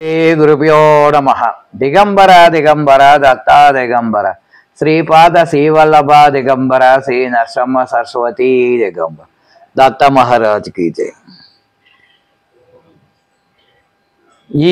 శ్రీ గురుభ్యో నమః. దిగంబర దిగంబర దత్తా దిగంబర శ్రీపాద శ్రీవల్లభ దిగంబర శ్రీ నరసింహ సరస్వతి దిగంబర దత్త మహారాజ్కి జై.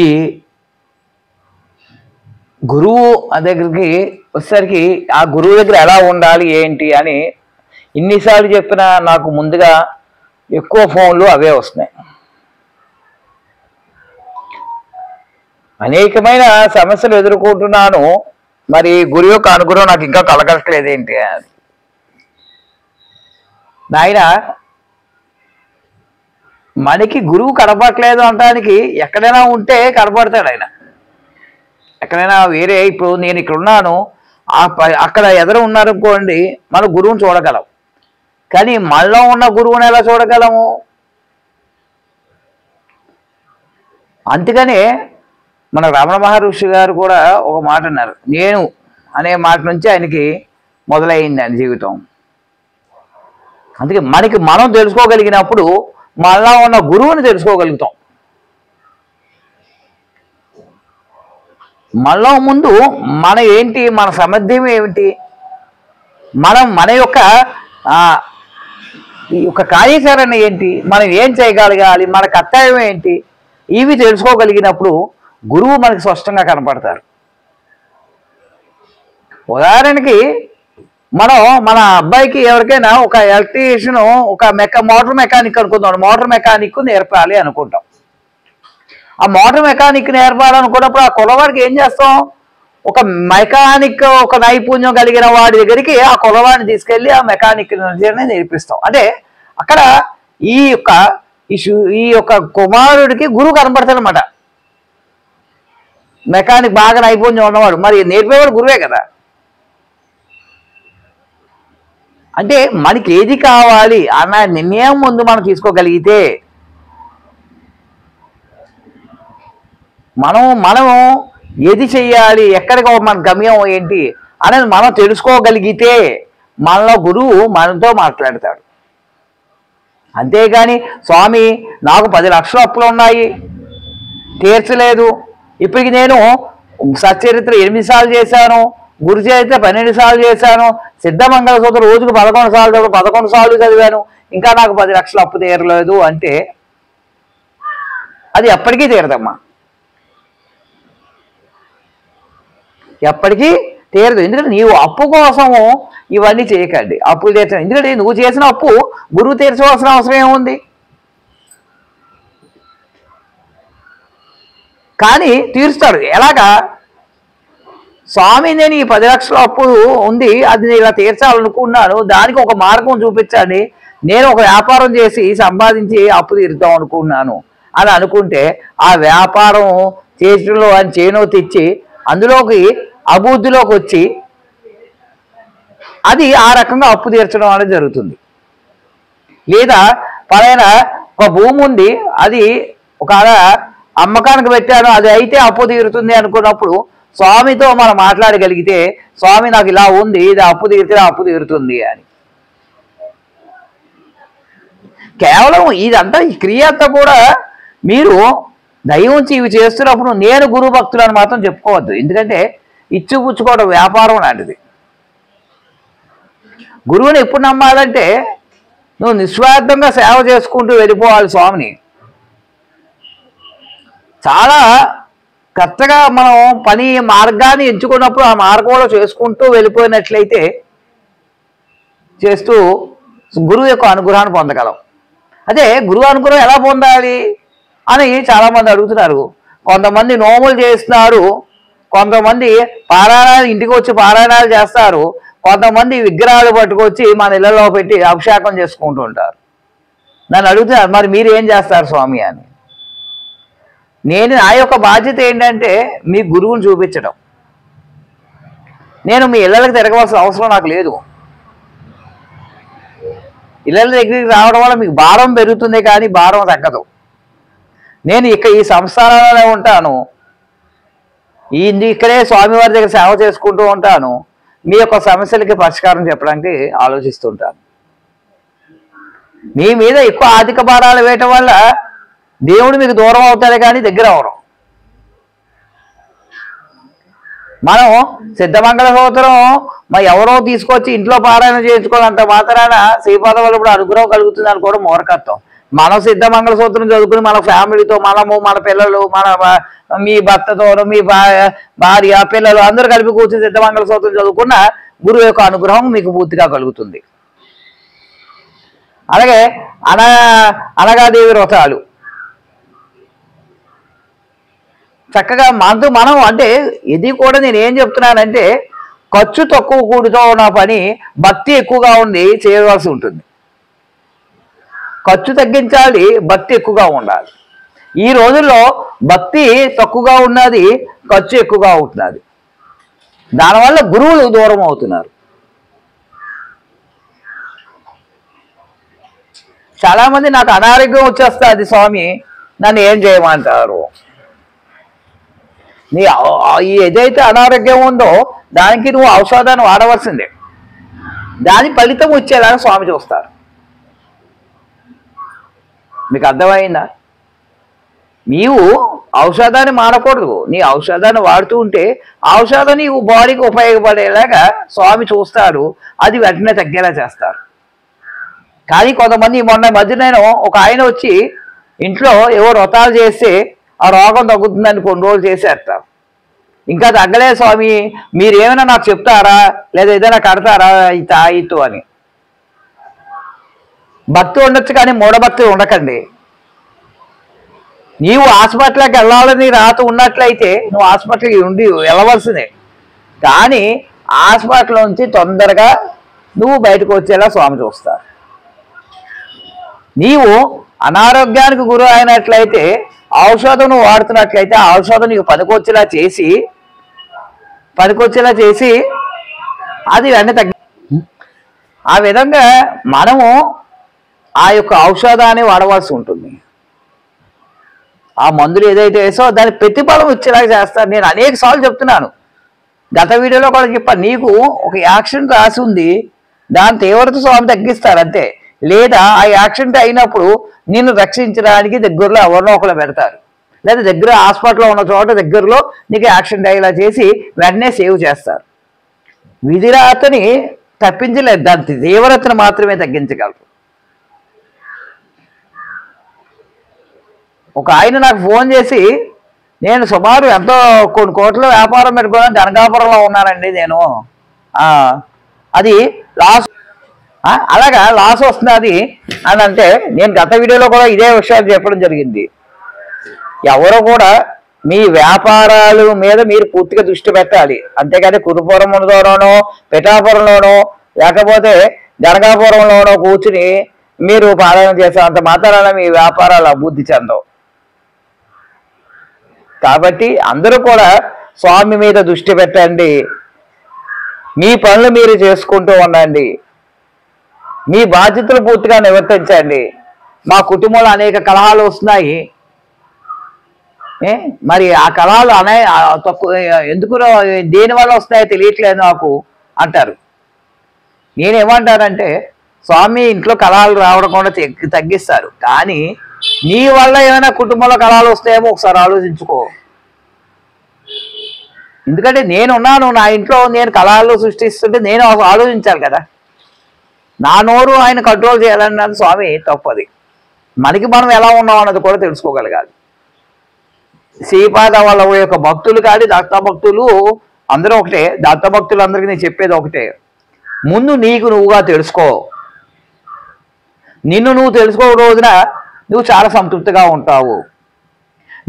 ఈ గురువు దగ్గరికి వచ్చేసరికి ఆ గురువు దగ్గర ఎలా ఉండాలి ఏంటి అని ఇన్నిసార్లు చెప్పినా నాకు ముందుగా ఎక్కువ ఫోన్లు అవే వస్తున్నాయి. అనేకమైన సమస్యలు ఎదుర్కొంటున్నాను, మరి గురువు యొక్క అనుగ్రహం నాకు ఇంకా కలగట్లేదు ఏంటి అని. నాయన, మనకి గురువు కనపడట్లేదు అనడానికి ఎక్కడైనా ఉంటే కనపడతాడు ఆయన. ఎక్కడైనా వేరే, ఇప్పుడు నేను ఇక్కడ ఉన్నాను, అక్కడ ఎదురు ఉన్నారనుకోండి, మన గురువుని చూడగలం. కానీ మనలో ఉన్న గురువుని ఎలా చూడగలము? అందుకనే మన రమణ మహర్షి గారు కూడా ఒక మాట అన్నారు. నేను అనే మాట నుంచి ఆయనకి మొదలైంది ఆయన జీవితం. అందుకే మనకి మనం తెలుసుకోగలిగినప్పుడు మనలో ఉన్న గురువుని తెలుసుకోగలుగుతాం. మనలో ముందు మన ఏంటి, మన సామర్థ్యం ఏమిటి, మన యొక్క ఈ యొక్క కార్యాచరణ ఏంటి, మనం ఏం చేయగలగాలి, మన కర్తవ్యం ఏంటి, ఇవి తెలుసుకోగలిగినప్పుడు గురువు మనకి స్పష్టంగా కనపడతారు. ఉదాహరణకి మన అబ్బాయికి ఎవరికైనా ఒక ఎలక్ట్రీషియన్, ఒక మోటార్ మెకానిక్ అనుకుందాం, మోటార్ మెకానిక్ నేర్పాలి అనుకుంటాం. ఆ మోటార్ మెకానిక్ నేర్పాలనుకున్నప్పుడు ఆ కులవాడికి ఏం చేస్తాం? ఒక మెకానిక్, ఒక నైపుణ్యం కలిగిన వాడి దగ్గరికి ఆ కులవాడిని తీసుకెళ్ళి ఆ మెకానిక్ నేర్పిస్తాం. అంటే అక్కడ ఈ యొక్క కుమారుడికి గురువు కనపడతాడు అన్నమాట. మెకానిక్ బాగా నైపుణ్యం ఉన్నవాడు, మరి నేర్పేవాడు గురువే కదా. అంటే మనకి ఏది కావాలి అన్న నిర్ణయం ముందు మనం తీసుకోగలిగితే, మనం ఏది చెయ్యాలి, ఎక్కడికి మన గమ్యం ఏంటి అనేది మనం తెలుసుకోగలిగితే మనలో గురువు మనతో మాట్లాడతాడు. అంతేగాని స్వామి నాకు 10 లక్షల అప్పులు ఉన్నాయి, తీర్చలేదు, ఇప్పటికి నేను సచ్చరిత్ర 8 సార్లు చేశాను, గురు చరిత్ర 12 సార్లు చేశాను, సిద్ధమంగళ సూత్రం రోజుకు 11 సార్లు చదివాను, ఇంకా నాకు 10 లక్షల అప్పు తీరలేదు అంటే అది ఎప్పటికీ తీరదమ్మా, ఎప్పటికీ తీరదు. ఎందుకంటే నీవు అప్పు కోసము ఇవన్నీ చేయకండి, అప్పులు తీర్చడం. ఎందుకంటే నువ్వు చేసిన అప్పు గురువు తీర్చవలసిన అవసరం ఏముంది? కానీ తీరుస్తాడు. ఎలాగా? స్వామి, నేను ఈ 10 లక్షల అప్పు ఉంది, అది నేను ఇలా తీర్చాలనుకున్నాను, దానికి ఒక మార్గం చూపించండి, నేను ఒక వ్యాపారం చేసి సంపాదించి అప్పు తీరుద్దాం అనుకున్నాను అని అనుకుంటే ఆ వ్యాపారం చేసడంలో ఆయన చేనో తెచ్చి అందులోకి అభివృద్ధిలోకి వచ్చి అది ఆ రకంగా అప్పు తీర్చడం అనేది జరుగుతుంది. లేదా పలానా ఒక భూమి ఉంది, అది ఒక అమ్మకానికి పెట్టాను, అది అయితే అప్పు తీరుతుంది అనుకున్నప్పుడు స్వామితో మనం మాట్లాడగలిగితే, స్వామి నాకు ఇలా ఉంది, ఇది అప్పు తీరితే అప్పు తీరుతుంది అని. కేవలం ఇదంతా ఈ క్రియ అంతా కూడా మీరు దయవుంచి ఇవి చేస్తున్నప్పుడు నేను గురు భక్తులను మాత్రం చెప్పుకోవద్దు. ఎందుకంటే ఇచ్చిపుచ్చుకోవడం వ్యాపారం లాంటిది. గురువుని ఎప్పుడు నమ్మాలంటే నువ్వు నిస్వార్థంగా సేవ చేసుకుంటూ వెళ్ళిపోవాలి స్వామిని. చాలా కరెక్ట్గా మనం పని మార్గాన్ని ఎంచుకున్నప్పుడు ఆ మార్గంలో చేసుకుంటూ వెళ్ళిపోయినట్లయితే చేస్తూ గురువు యొక్క అనుగ్రహాన్ని పొందగలం. అదే గురువు అనుగ్రహం ఎలా పొందాలి అని చాలామంది అడుగుతున్నారు. కొంతమంది నోములు చేస్తున్నారు, కొంతమంది పారాయణాలు ఇంటికి వచ్చి పారాయణాలు చేస్తారు, కొంతమంది విగ్రహాలు పట్టుకొచ్చి మన ఇళ్లలో పెట్టి అభిషేకం చేసుకుంటూ ఉంటారు. నన్ను అడుగుతున్నారు, మరి మీరు ఏం చేస్తారు స్వామి అని. నేను నా యొక్క బాధ్యత ఏంటంటే మీ గురువుని చూపించడం. నేను మీ ఇళ్ళకి తిరగవలసిన అవసరం నాకు లేదు. ఇళ్ళ దగ్గరికి రావడం వల్ల మీకు భారం పెరుగుతుంది కానీ భారం తగ్గదు. నేను ఈ సంస్థానంలోనే ఉంటాను, ఇక్కడే స్వామివారి దగ్గర సేవ చేసుకుంటూ ఉంటాను, మీ యొక్క సమస్యలకి పరిష్కారం చెప్పడానికి ఆలోచిస్తుంటాను. మీ మీద ఎక్కువ ఆర్థిక భారాలు వేయటం వల్ల దేవుడు మీకు దూరం అవుతాడే కానీ దగ్గర అవడం. మనం సిద్ధమంగళ సూత్రం మరి ఎవరో తీసుకొచ్చి ఇంట్లో పారాయణ చేయించుకోవాలంత మాత్రాన శ్రీపాద వల్ల ఇప్పుడు అనుగ్రహం కలుగుతుంది అనుకోవడం మూర్ఖత్వం. మనం సిద్ధమంగళ సూత్రం చదువుకుని మన ఫ్యామిలీతో మనము మన పిల్లలు మీ భర్తతోనూ మీ భార్య పిల్లలు అందరూ కలిపి కూర్చొని సిద్ధమంగళ సూత్రం చదువుకున్న గురువు యొక్క అనుగ్రహం మీకు పూర్తిగా కలుగుతుంది. అలాగే అనగాదేవి వ్రతాలు చక్కగా మనం అంటే ఇది కూడా నేను ఏం చెప్తున్నానంటే ఖర్చు తక్కువ కూడితో ఉన్న పని భక్తి ఎక్కువగా ఉండి చేయవలసి ఉంటుంది. ఖర్చు తగ్గించాలి, భక్తి ఎక్కువగా ఉండాలి. ఈ రోజుల్లో భక్తి తక్కువగా ఉన్నది, ఖర్చు ఎక్కువగా అవుతున్నది. దానివల్ల గురువులు దూరం అవుతున్నారు. చాలామంది నాకు అనారోగ్యం వచ్చేస్తుంది స్వామి, నన్ను ఏం చేయమంటారు? నీ ఏదైతే అనారోగ్యం ఉందో దానికి నువ్వు ఔషధాన్ని వాడవలసిందే. దాని ఫలితం వచ్చేలాగా స్వామి చూస్తారు. మీకు అర్థమైందా? నీవు ఔషధాన్ని మానకూడదు. నీ ఔషధాన్ని వాడుతూ ఉంటే ఔషధం నీకు బాడీకి ఉపయోగపడేలాగా స్వామి చూస్తారు. అది వెంటనే తగ్గేలా చేస్తారు. కానీ కొంతమంది మొన్న మధ్య నేను ఒక ఆయన వచ్చి ఇంట్లో ఏవో వ్రతాలు చేస్తే ఆ రోగం తగ్గుతుందని కొన్ని రోజులు చేసేస్తారు. ఇంకా తగ్గలేదు స్వామి, మీరేమైనా నాకు చెప్తారా లేదా ఏదైనా కడతారా ఈ తాయితు అని. భక్తి ఉండొచ్చు కానీ మూఢభక్తి ఉండకండి. నీవు హాస్పిటల్కి వెళ్ళాలని రాత ఉన్నట్లయితే నువ్వు హాస్పిటల్కి వెళ్ళవలసిందే. కానీ హాస్పిటల్ నుంచి తొందరగా నువ్వు బయటకు వచ్చేలా స్వామి చూస్తారు. నీవు అనారోగ్యానికి గురి అయినట్లయితే ఔషధం నువ్వు వాడుతున్నట్లయితే ఆ ఔషధం నీకు పనికొచ్చేలా చేసి అది వెంటనే తగ్గి ఆ విధంగా మనము ఆ యొక్క ఔషధాన్ని వాడవలసి ఉంటుంది. ఆ మందులు ఏదైతే వేసో దాని ప్రతిఫలం వచ్చేలాగా చేస్తారు. నేను అనేక సార్లు చెప్తున్నాను, గత వీడియోలో కూడా చెప్పాను. నీకు ఒక యాక్సిడెంట్ రాసి ఉంది, దాని తీవ్రత స్వామి తగ్గిస్తారు అంతే. లేదా ఆ యాక్సిడెంట్ అయినప్పుడు నిన్ను రక్షించడానికి దగ్గరలో ఎవరినో ఒకరు పెడతారు. లేదా దగ్గర హాస్పిటల్లో ఉన్న చోట దగ్గరలో నీకు యాక్సిడెంట్ అయ్యేలా చేసి వెంటనే సేవ్ చేస్తారు. విధిరాతని తప్పించలేదు, దాని తీవ్రతను మాత్రమే తగ్గించగలరు. ఒక ఆయన నాకు ఫోన్ చేసి, నేను సుమారు ఎంతో కొన్ని కోట్ల వ్యాపారం పెట్టుకోవడానికి గనకాపురంలో ఉన్నానండి నేను, అది లాస్ అలాగా లాస్ వస్తున్నది అని అంటే, నేను గత వీడియోలో కూడా ఇదే విషయాలు చెప్పడం జరిగింది. ఎవరో కూడా మీ వ్యాపారాల మీద మీరు పూర్తిగా దృష్టి పెట్టాలి. అంతేకాని కురుపురంలోనో పిఠాపురంలోనో లేకపోతే గనకాపురంలోనో కూర్చుని మీరు పాలన చేసే అంత మాత్రాన మీ వ్యాపారాలు అభివృద్ధి చెందవు. కాబట్టి అందరూ కూడా స్వామి మీద దృష్టి పెట్టండి. మీ పనులు మీరు చేసుకుంటూ ఉండండి. మీ బాధ్యతలు పూర్తిగా నిర్వర్తించండి. మా కుటుంబంలో అనేక కలహాలు వస్తున్నాయి, మరి ఆ కలహాలు తక్కువ ఎందుకు దేనివల్ల వస్తాయో తెలియట్లేదు నాకు అంటారు. నేనేమంటానంటే, స్వామి ఇంట్లో కలహాలు రావడం కూడా తగ్గిస్తారు. కానీ నీ వల్ల ఏమైనా కుటుంబంలో కలహాలు వస్తాయేమో ఒకసారి ఆలోచించుకో. ఎందుకంటే నేనున్నాను, నా ఇంట్లో నేను కలహాలు సృష్టిస్తుంటే నేను ఆలోచించాలి కదా. నా నోరు ఆయన కంట్రోల్ చేయాలన్నది స్వామి తప్పది. మనకి మనం ఎలా ఉన్నాం అన్నది కూడా తెలుసుకోగలగాలి. శ్రీపాద వాళ్ళ యొక్క భక్తులు కానీ దత్తభక్తులు అందరూ ఒకటే. దత్తభక్తులు అందరికీ నేను చెప్పేది ఒకటే, ముందు నీకు నువ్వుగా తెలుసుకో. నిన్ను నువ్వు తెలుసుకో రోజున నువ్వు చాలా సంతృప్తిగా ఉంటావు.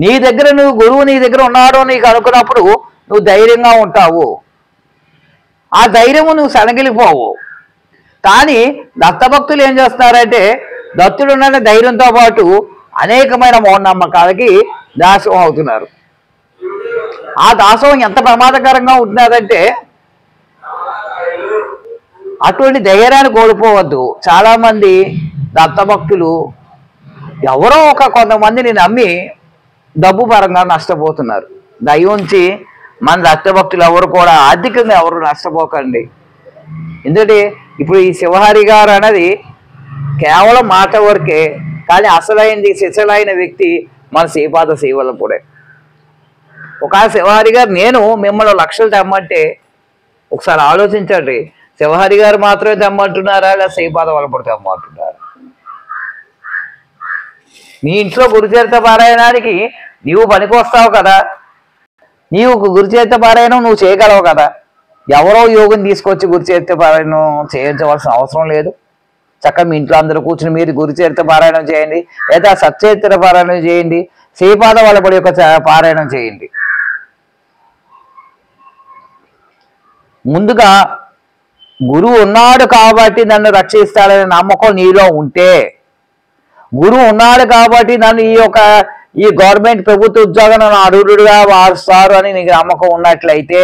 నీ దగ్గర నువ్వు గురువు నీ దగ్గర ఉన్నాడో నీకు అనుకున్నప్పుడు నువ్వు ధైర్యంగా ఉంటావు. ఆ ధైర్యము నువ్వు సనగిలిపోవు. కానీ దత్తభక్తులు ఏం చేస్తున్నారంటే, దత్తుడున్న ధైర్యంతో పాటు అనేకమైన మూఢనమ్మకాలకి దాసోహం అవుతున్నారు. ఆ దాసోహం ఎంత ప్రమాదకరంగా ఉంటున్నదంటే, అటువంటి ధైర్యాన్ని కోల్పోవద్దు. చాలామంది దత్తభక్తులు ఎవరో కొంతమందిని నమ్మి డబ్బు పరంగా నష్టపోతున్నారు. దయవుంచి మన దత్తభక్తులు ఎవరు కూడా ఆర్థికంగా ఎవరు నష్టపోకండి. ఎందుకంటే ఇప్పుడు ఈ శివహరి గారు అనేది కేవలం మాట వరకే, కానీ అసలైనది శిశలైన వ్యక్తి మన శ్రీపాద శ్రీవల్లభుడే. ఒక శివహరి గారు నేను మిమ్మల్ని లక్షలు తెమ్మంటే ఒకసారి ఆలోచించండి, శివహరి గారు మాత్రమే తెమ్మంటున్నారా లేదా శ్రీపాద వల్లభుడు తెమ్మంటున్నారా? నీ ఇంట్లో గురుచరిత్ర పారాయణానికి నీవు పనికి వస్తావు కదా, నీవు గురుచరిత్ర పారాయణం నువ్వు చేయగలవు కదా. ఎవరో యోగిని తీసుకొచ్చి గురుచరిత్ర పారాయణం చేయించవలసిన అవసరం లేదు. చక్కగా మీ ఇంట్లో అందరూ కూర్చుని మీరు గురుచరిత్ర పారాయణం చేయండి, లేదా సచ్చరిత్ర పారాయణం చేయండి, శ్రీపాద వల్లభుడి యొక్క పారాయణం చేయండి. ముందుగా గురువు ఉన్నాడు కాబట్టి నన్ను రక్షిస్తాడనే నమ్మకం నీలో ఉంటే, గురువు ఉన్నాడు కాబట్టి నన్ను ఈ గవర్నమెంట్ ప్రభుత్వ ఉద్యోగం నన్ను అర్హుడుగా మారుస్తారు అని నీకు నమ్మకం ఉన్నట్లయితే,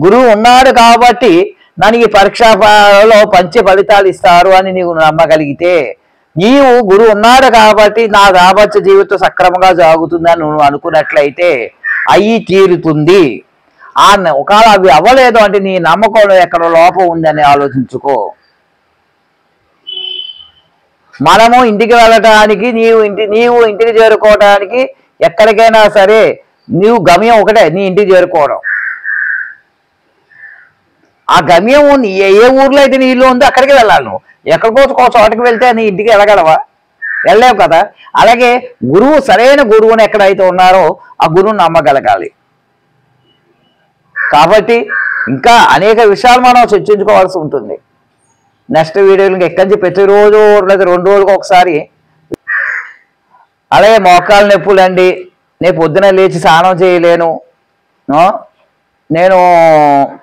గురువు ఉన్నాడు కాబట్టి నన్ను ఈ పరీక్షలో పంచే ఫలితాలు ఇస్తారు అని నీవు నమ్మగలిగితే, నీవు గురువు ఉన్నాడు కాబట్టి నా దాపత్య జీవితం సక్రమంగా సాగుతుందని నువ్వు అనుకున్నట్లయితే అయ్యి తీరుతుంది. ఒకవేళ అవి అవ్వలేదు అంటే నీ నమ్మకంలో ఎక్కడ లోపం ఉందని ఆలోచించుకో. మనము ఇంటికి వెళ్ళటానికి నీవు ఇంటికి చేరుకోవడానికి ఎక్కడికైనా సరే నీవు గమ్యం ఒకటే, నీ ఇంటికి చేరుకోవడం. ఆ గమ్యం ఏ ఊర్లో అయితే నీ ఇల్లు ఉందో అక్కడికి వెళ్ళాలి. నువ్వు ఎక్కడికో చోటకి వెళ్తే నీ ఇంటికి వెళ్ళగలవా? వెళ్ళలేవు కదా. అలాగే గురువు, సరైన గురువుని ఎక్కడైతే ఉన్నారో ఆ గురువుని నమ్మగలగాలి. కాబట్టి ఇంకా అనేక విషయాలు మనం చర్చించుకోవాల్సి ఉంటుంది. నెక్స్ట్ వీడియోలు ఎక్కడి నుంచి ప్రతిరోజు లేదా 2 రోజులకు ఒకసారి. అలాగే మోకాళ్ళ నొప్పులండి, నేను పొద్దున లేచి స్నానం చేయలేను, నేను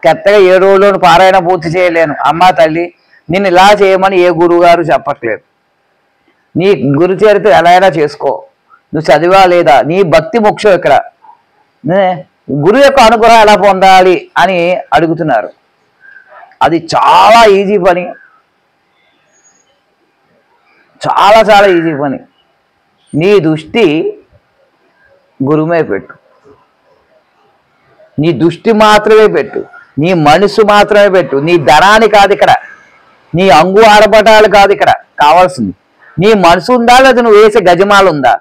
కొత్తగా 7 రోజులను పారాయణ పూర్తి చేయలేను. అమ్మ తల్లి, నిన్ను ఇలా చేయమని ఏ గురువు గారు చెప్పట్లేదు. నీ గురు చరిత్ర ఎలా అయినా చేసుకో, నువ్వు చదివా లేదా, నీ భక్తి ముఖ్యం. ఇక్కడ గురువు యొక్క అనుగ్రహం ఎలా పొందాలి అని అడుగుతున్నారు. అది చాలా ఈజీ పని, చాలా ఈజీ పని. నీ దృష్టి గురువు మీద పెట్టు, నీ దృష్టి మాత్రమే పెట్టు, నీ మనసు మాత్రమే పెట్టు. నీ ధనాన్ని కాదు ఇక్కడ, నీ అంగు ఆడపటాలు కాదు ఇక్కడ కావాల్సింది. నీ మనసు ఉందా లేదా నువ్వు వేసే గజమాలు ఉందా,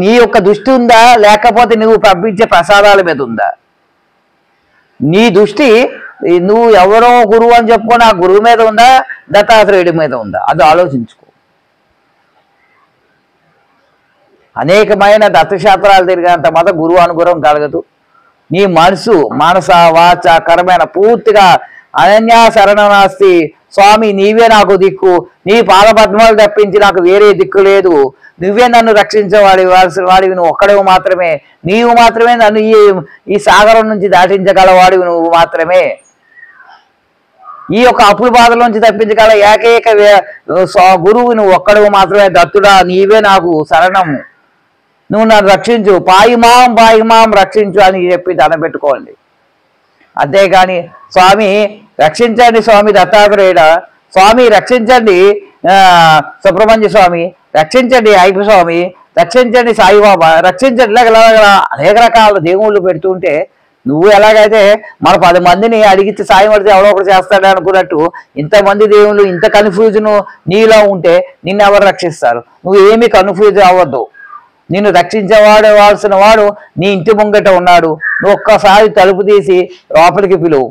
నీ యొక్క దృష్టి ఉందా లేకపోతే నువ్వు పంపించే ప్రసాదాల మీద ఉందా? నీ దృష్టి నువ్వు ఎవరో గురువు అని చెప్పుకొని ఆ గురువు మీద ఉందా, దత్తాత్రేయుడి మీద ఉందా? అది ఆలోచించుకో. అనేకమైన దత్తక్షేత్రాలు తిరిగేంత మాత్రం గురువు అనుగ్రహం కలగదు. నీ మనసు, మానస వాచ కరమైన పూర్తిగా అనన్యా శరణనాస్తి, స్వామి నీవే నాకు దిక్కు, నీ పాదపద్మాలు తప్పించి నాకు వేరే దిక్కు లేదు, నువ్వే నన్ను రక్షించేవాడివి నువ్వు ఒక్కడవు మాత్రమే, నీవు మాత్రమే నన్ను ఈ సాగరం నుంచి దాటించగలవాడివి నువ్వు మాత్రమే, ఈ యొక్క అప్పుల బాధల నుంచి తప్పించగల ఏకైక గురువు నువ్వు ఒక్కడవు మాత్రమే. దత్తుడా నీవే నాకు శరణము, నువ్వు నన్ను రక్షించు, పాయిమాం రక్షించు అని చెప్పి దండం పెట్టుకోండి. అంతేగాని స్వామి రక్షించండి, స్వామి దత్తాత్రేయుడ, స్వామి రక్షించండి సుబ్రహ్మణ్య స్వామి, రక్షించండి అయ్యప్ప స్వామి, రక్షించండి సాయిబాబా, రక్షించండి అనేక రకాల దేవుళ్ళు పెడుతుంటే నువ్వు ఎలాగైతే మన 10 మందిని అడిగితే సాయం పడితే ఎవరో ఒకటి చేస్తాడు అనుకున్నట్టు ఇంతమంది దేవుళ్ళు, ఇంత కన్ఫ్యూజన్ నీలో ఉంటే నిన్ను ఎవరు రక్షిస్తారు? నువ్వు ఏమీ కన్ఫ్యూజ్ అవ్వద్దు. నిన్ను రక్షించేవాడు వాడు నీ ఇంటి ముంగట ఉన్నాడు. నువ్వు ఒక్కసారి తలుపు తీసి లోపలికి పిలువు,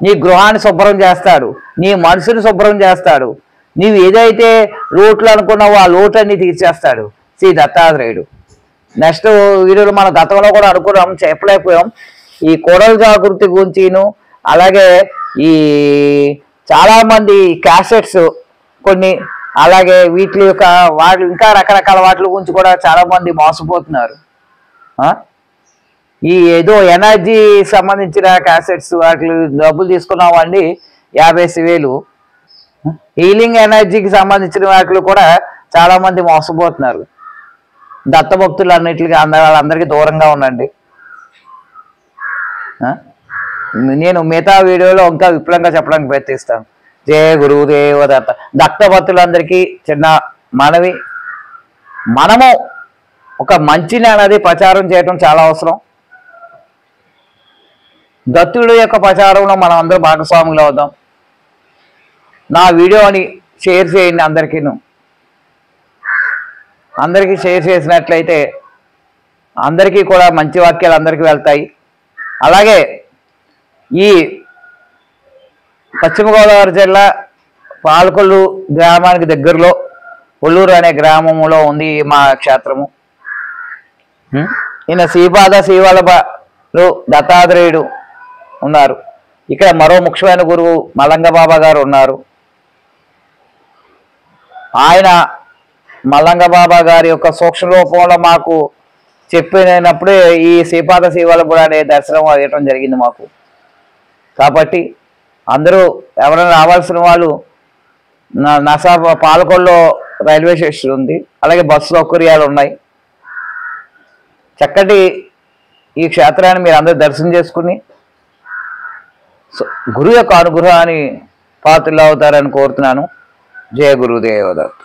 నీ గృహాన్ని శుభ్రం చేస్తాడు, నీ మనసుని శుభ్రం చేస్తాడు, నీవు ఏదైతే లోట్లు అనుకున్నావో ఆ లోట్లన్నీ తీర్చేస్తాడు శ్రీ దత్తాత్రేయుడు. నెక్స్ట్ వీడియోలో మనం గతంలో కూడా అనుకున్నాం, చెప్పలేకపోయాం. ఈ కోడల జాగృతి గురించిను, అలాగే ఈ చాలామంది క్యాసెట్స్ కొన్ని, అలాగే వీటి యొక్క వాటి ఇంకా రకరకాల వాటి గురించి కూడా చాలామంది మోసపోతున్నారు. ఈ ఏదో ఎనర్జీ సంబంధించిన క్యాసెట్స్ వాటి డబ్బులు తీసుకున్నామండి 50,000. హీలింగ్ ఎనర్జీకి సంబంధించిన వాటిలో కూడా చాలామంది మోసపోతున్నారు. దత్తభక్తులు అన్నిటికీ వాళ్ళందరికీ దూరంగా ఉండండి. నేను మిగతా వీడియోలో ఇంకా విపులంగా చెప్పడానికి ప్రయత్నిస్తాను. జయ గురుదేవ దత్త. దత్తభక్తులందరికీ చిన్న మనవి, మనము ఒక మంచిని అనేది ప్రచారం చేయడం చాలా అవసరం. దత్తుడి యొక్క ప్రచారంలో మనం అందరూ భాగస్వాములు అవుదాం. నా వీడియోని షేర్ చేయండి అందరికీ షేర్ చేసినట్లయితే అందరికీ కూడా మంచి వాక్యాలు అందరికీ వెళ్తాయి. అలాగే ఈ పశ్చిమ గోదావరి జిల్లా పాలకొల్లు గ్రామానికి దగ్గరలో ఒల్లూరు అనే గ్రామంలో ఉంది మా క్షేత్రము. ఈయన శ్రీపాద శ్రీవల్లభులు దత్తాత్రేయుడు ఉన్నారు. ఇక్కడ మరో ముఖ్యమైన గురువు మల్లంగ బాబా గారు ఉన్నారు. ఆయన మల్లంగ బాబా గారి యొక్క సూక్ష్మ రూపంలో మాకు చెప్పినప్పుడే ఈ శ్రీపాద శ్రీవల్లభుడు అనే దర్శనం అయ్యటం జరిగింది మాకు. కాబట్టి అందరూ ఎవరైనా రావాల్సిన వాళ్ళు నసా పాలకొల్లో రైల్వే స్టేషన్ ఉంది, అలాగే బస్సు సౌకర్యాలు ఉన్నాయి. చక్కటి ఈ క్షేత్రాన్ని మీరు అందరూ దర్శనం చేసుకుని గురువు యొక్క అనుగ్రహాన్ని పాత్రలు అవుతారని కోరుతున్నాను. జయ గురుదేవ దత్త.